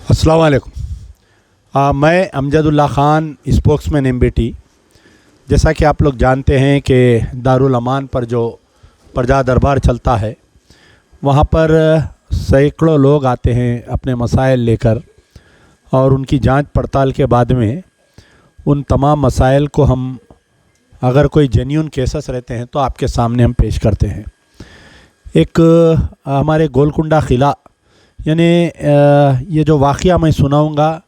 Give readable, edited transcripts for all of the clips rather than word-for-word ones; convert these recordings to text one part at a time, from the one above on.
अस्सलाम वालेकुम। मैं अमजदुल्ला ख़ान, स्पोक्समैन MBT। जैसा कि आप लोग जानते हैं कि दारुल अमान पर जो प्रजा दरबार चलता है, वहाँ पर सैकड़ों लोग आते हैं अपने मसाइल लेकर, और उनकी जांच पड़ताल के बाद में उन तमाम मसाइल को हम, अगर कोई जेन्युइन केसेस रहते हैं तो आपके सामने हम पेश करते हैं। एक हमारे गोलकुंडा क़िला, यानी ये जो वाक़या मैं सुनाऊंगा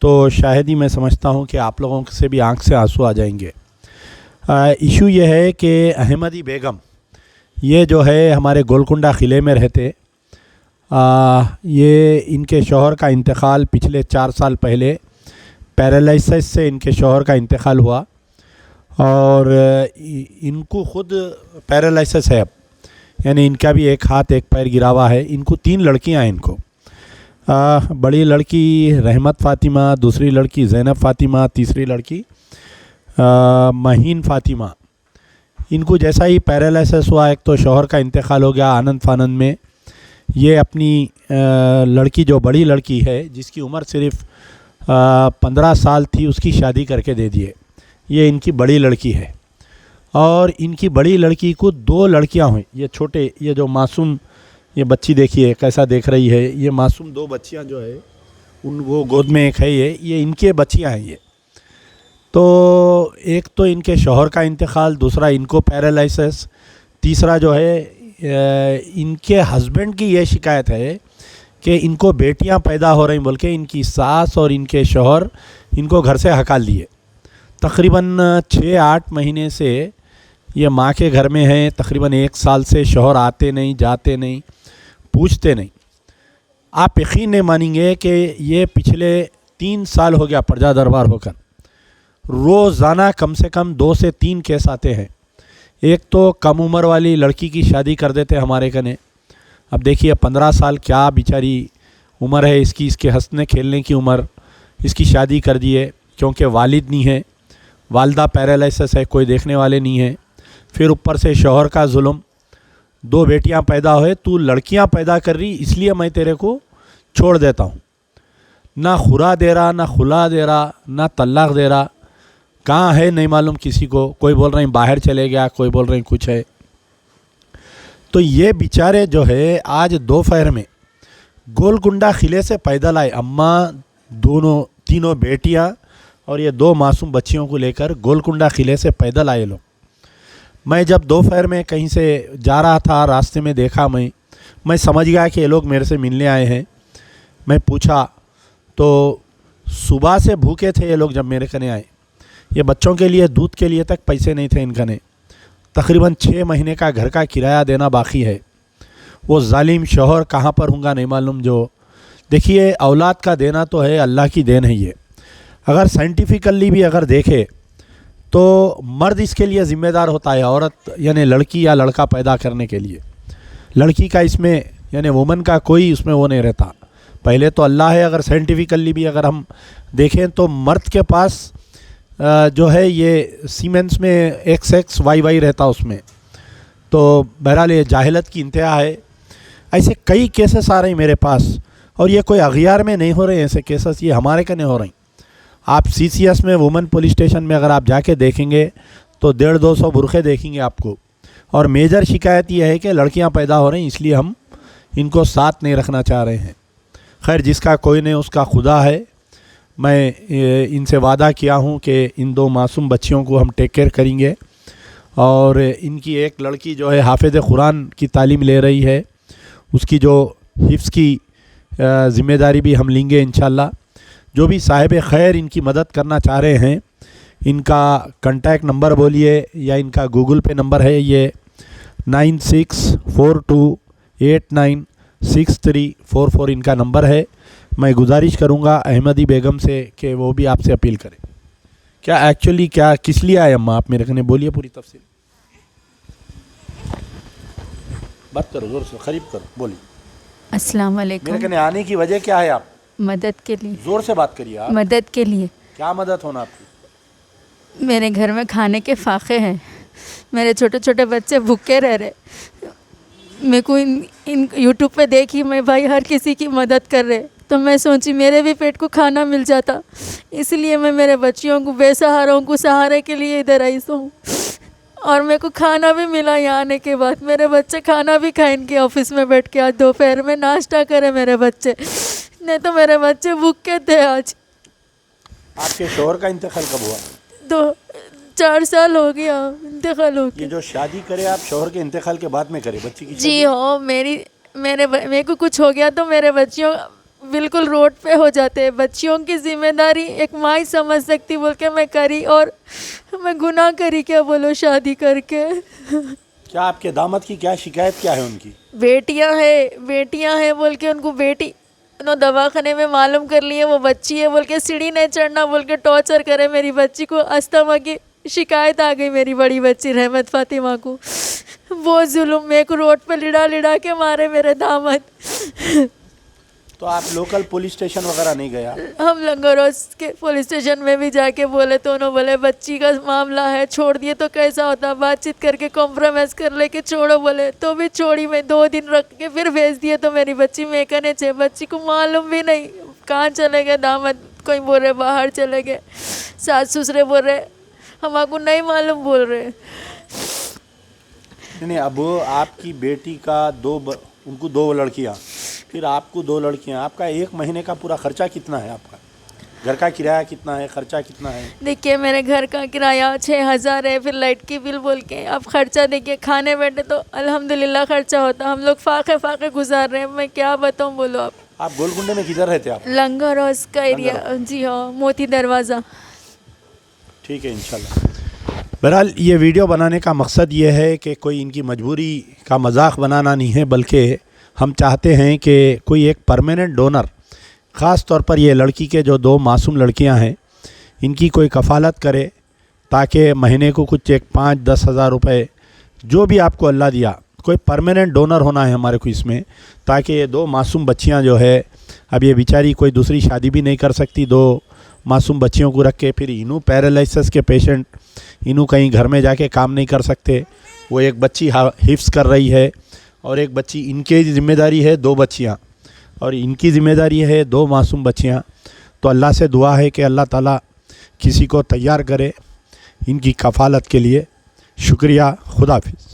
तो शायद ही मैं समझता हूँ कि आप लोगों से भी आंख से आंसू आ जाएंगे। इशू ये है कि अहमदी बेगम, ये जो है हमारे गोलकुंडा क़िले में रहते, ये इनके शौहर का इंतकाल पिछले 4 साल पहले पैरालिसिस से इनके शौहर का इंतकाल हुआ, और इनको खुद पैरालिसिस है अब, यानी इनका भी एक हाथ एक पैर गिरा हुआ है। इनको 3 लड़कियां हैं इनको। बड़ी लड़की रहमत फ़ातिमा, दूसरी लड़की ज़ैनब फ़ातिमा, तीसरी लड़की महीन फ़ातिमा। इनको जैसा ही पैरालिसिस हुआ, एक तो शौहर का इंतकाल हो गया आनंद फानंद में, ये अपनी लड़की, जो बड़ी लड़की है जिसकी उम्र सिर्फ़ 15 साल थी, उसकी शादी करके दे दिए। ये इनकी बड़ी लड़की है, और इनकी बड़ी लड़की को 2 लड़कियां हुई। ये छोटे, ये जो मासूम, ये बच्ची देखिए कैसा देख रही है, ये मासूम 2 बच्चियां जो है, उन वो गोद में एक है, ये इनके बच्चियां हैं। ये तो एक तो इनके शौहर का इंतकाल, दूसरा इनको पैरालिसिस, तीसरा जो है इनके हस्बैंड की ये शिकायत है कि इनको बेटियां पैदा हो रही बोल के इनकी सास और इनके शौहर इनको घर से हकाल दिए। तकरीबन 6-8 महीने से ये माँ के घर में हैं। तकरीबन 1 साल से शौहर आते नहीं, जाते नहीं, पूछते नहीं। आप यकीन नहीं मानेंगे कि ये पिछले 3 साल हो गया प्रजा दरबार होकर, रोज़ाना कम से कम 2 से 3 केस आते हैं। एक तो कम उम्र वाली लड़की की शादी कर देते हमारे कने। अब देखिए 15 साल क्या बेचारी उम्र है इसकी, इसके हंसने खेलने की उम्र, इसकी शादी कर दिए क्योंकि वालिद नहीं है, वालदा पैरालिसिस है, कोई देखने वाले नहीं है। फिर ऊपर से शौहर का जुल्म, 2 बेटियां पैदा हुए, तू लड़कियां पैदा कर रही इसलिए मैं तेरे को छोड़ देता हूँ। ना खुरा दे रहा, ना खुला दे रहा, ना तलाक दे रहा, कहाँ है नहीं मालूम किसी को। कोई बोल रहे हैं बाहर चले गया, कोई बोल रहे हैं कुछ है। तो ये बेचारे जो है आज दोपहर में गोलकुंडा क़िले से पैदल आए, अम्मा, तीनों बेटियां और ये 2 मासूम बच्चियों को लेकर गोलकुंडा क़िले से पैदल आए लोग। मैं जब दोपहर में कहीं से जा रहा था, रास्ते में देखा, मैं समझ गया कि ये लोग मेरे से मिलने आए हैं। मैं पूछा तो सुबह से भूखे थे ये लोग जब मेरे कने आए। ये बच्चों के लिए दूध के लिए तक पैसे नहीं थे इनकने। तकरीबन 6 महीने का घर का किराया देना बाकी है। वो जालिम शौहर कहाँ पर होगा नहीं मालूम। जो देखिए औलाद का देना तो है, अल्लाह की देन है ये। अगर साइंटिफिकली भी अगर देखे तो मर्द इसके लिए ज़िम्मेदार होता है, औरत यानी लड़की या लड़का पैदा करने के लिए। लड़की का इसमें यानी वुमन का कोई उसमें वो नहीं रहता। पहले तो अल्लाह है। अगर साइंटिफिकली भी अगर हम देखें तो मर्द के पास जो है ये सीमेंस में XXYY रहता उसमें। तो बहरहाल ये जाहिलत की इंतहा है। ऐसे कई केसेस आ रहे हैं मेरे पास, और ये कोई अगियार में नहीं हो रहे हैं ऐसे केसेस, ये हमारे कने हो रहे हैं। आप CCS में वुमन पुलिस स्टेशन में अगर आप जाके देखेंगे तो 150-200 बुरखे देखेंगे आपको। और मेजर शिकायत ये है कि लड़कियां पैदा हो रही हैं, इसलिए हम इनको साथ नहीं रखना चाह रहे हैं। खैर, जिसका कोई नहीं उसका खुदा है। मैं इनसे वादा किया हूँ कि इन 2 मासूम बच्चियों को हम टेक केयर करेंगे, और इनकी एक लड़की जो है हाफिज़ कुरान की तालीम ले रही है, उसकी जो हिफ्ज़ की ज़िम्मेदारी भी हम लेंगे इंशाल्लाह। जो भी साहिब खैर इनकी मदद करना चाह रहे हैं, इनका कांटेक्ट नंबर बोलिए या इनका गूगल पे नंबर है, ये 9642896344 इनका नंबर है। मैं गुजारिश करूंगा अहमदी बेगम से कि वो भी आपसे अपील करें। क्या एक्चुअली क्या किस लिए आए अम्मा, आप मेरे कने बोलिए पूरी तफसील। बात करो, ज़ोर से करीब करो, बोलिए। अस्सलाम वालेकुम। मेरे कने आने की वजह क्या है? आप मदद के लिए। ज़ोर से बात करिए आप। मदद के लिए। क्या मदद होना आपकी? मेरे घर में खाने के फाके हैं, मेरे छोटे छोटे बच्चे भूखे रह रहे। मेरे को इन यूट्यूब पे देखी मैं, भाई हर किसी की मदद कर रहे, تو میں سوچی میرے بھی پیٹ کو کھانا مل جاتا، اس لیے میں میرے بچیوں کو بے سہاروں کو سہارے کے لیے ادھر آئی ہوں، اور میرے کو کھانا بھی ملا یہاں آنے کے بعد۔ میرے بچے کھانا بھی کھائیں ان کے آفس میں بیٹھ کے، آج دوپہر میں ناشتہ کرے میرے بچے، نہیں تو میرے بچے بھوکے تھے آج۔ آپ کے شوہر کا انتقال کب ہوا؟ 4 سال ہو گیا انتقال ہو یہ کے۔ جو شادی کرے آپ شوہر کے انتقال کے بعد میں کرے بچی کی شادی؟ جی ہاں، میرے کو کچھ ہو گیا تو میرے بچیوں بالکل روڈ پہ ہو جاتے، بچیوں کی ذمہ داری ایک ماں ہی سمجھ سکتی بول کے میں کری، اور میں گناہ کری کیا بولو شادی کر کے۔ کیا آپ کے داماد کی کیا شکایت کیا ہے ان کی؟ بیٹیاں ہیں بول کے، ان کو بیٹی انہوں دواخانے میں معلوم کر لیے وہ بچی ہے بول کے، سیڑھی نہیں چڑھنا بول کے ٹارچر کرے میری بچی کو۔ استھما کی شکایت آ گئی میری بڑی بچی رحمت فاطمہ کو، وہ ظلم میرے کو روڈ پہ لڑا کے مارے میرے داماد۔ تو آپ لوکل پولیس اسٹیشن وغیرہ نہیں گیا؟ ہم لنگروز کے پولیس اسٹیشن میں بھی جا کے بولے تو انہوں بولے بچی کا معاملہ ہے، چھوڑ دیے تو کیسا ہوتا، بات چیت کر کے کمپرومائز کر لے کے چھوڑو بولے، تو بھی چھوڑی میں 2 دن رکھ کے پھر بھیج دیے۔ تو میری بچی میں کہنے چاہے بچی کو معلوم بھی نہیں کہاں چلے گئے داماد، کوئی بول رہے باہر چلے گئے، ساس سسرے بول رہے ہمارے کو نہیں معلوم بول رہے۔ نہیں، اب آپ کی بیٹی کا ان کو 2 لڑکیاں، پھر آپ کو 2 لڑکیاں، آپ کا 1 مہینے کا پورا خرچہ کتنا ہے؟ آپ کا گھر کا کرایہ کتنا ہے، خرچہ کتنا ہے؟ دیکھیے میرے گھر کا کرایہ 6000 ہے، پھر لائٹ کی بل بول کے اب خرچہ دیکھیے، کھانے بیٹھے تو الحمدللہ خرچہ ہوتا، ہم لوگ فاقے گزار رہے ہیں، میں کیا بتاؤں بولو آپ۔ گولکنڈے میں کدھر رہتے آپ؟ لنگر ہاؤس کا ایریا، جی ہاں، موتی دروازہ۔ ٹھیک ہے انشاءاللہ۔ بہرحال یہ ویڈیو بنانے کا مقصد یہ ہے کہ کوئی ان کی مجبوری کا مذاق بنانا نہیں ہے، بلکہ ہم چاہتے ہیں کہ کوئی ایک پرماننٹ ڈونر، خاص طور پر یہ لڑکی کے جو 2 معصوم لڑکیاں ہیں، ان کی کوئی کفالت کرے، تاکہ مہینے کو کچھ 5-10 ہزار روپے جو بھی آپ کو اللہ دیا، کوئی پرماننٹ ڈونر ہونا ہے ہمارے کو اس میں، تاکہ یہ 2 معصوم بچیاں جو ہے، اب یہ بیچاری کوئی دوسری شادی بھی نہیں کر سکتی، 2 معصوم بچیوں کو رکھ کے، پھر انہوں پیرالائسس کے پیشنٹ، انہوں کہیں گھر میں جا کے کام نہیں کر سکتے، وہ ایک بچی حفظ کر رہی ہے، اور ایک بچی ان کی ذمہ داری ہے 2 بچیاں، اور ان کی ذمہ داری ہے 2 معصوم بچیاں۔ تو اللہ سے دعا ہے کہ اللہ تعالیٰ کسی کو تیار کرے ان کی کفالت کے لیے۔ شکریہ، خدا حافظ۔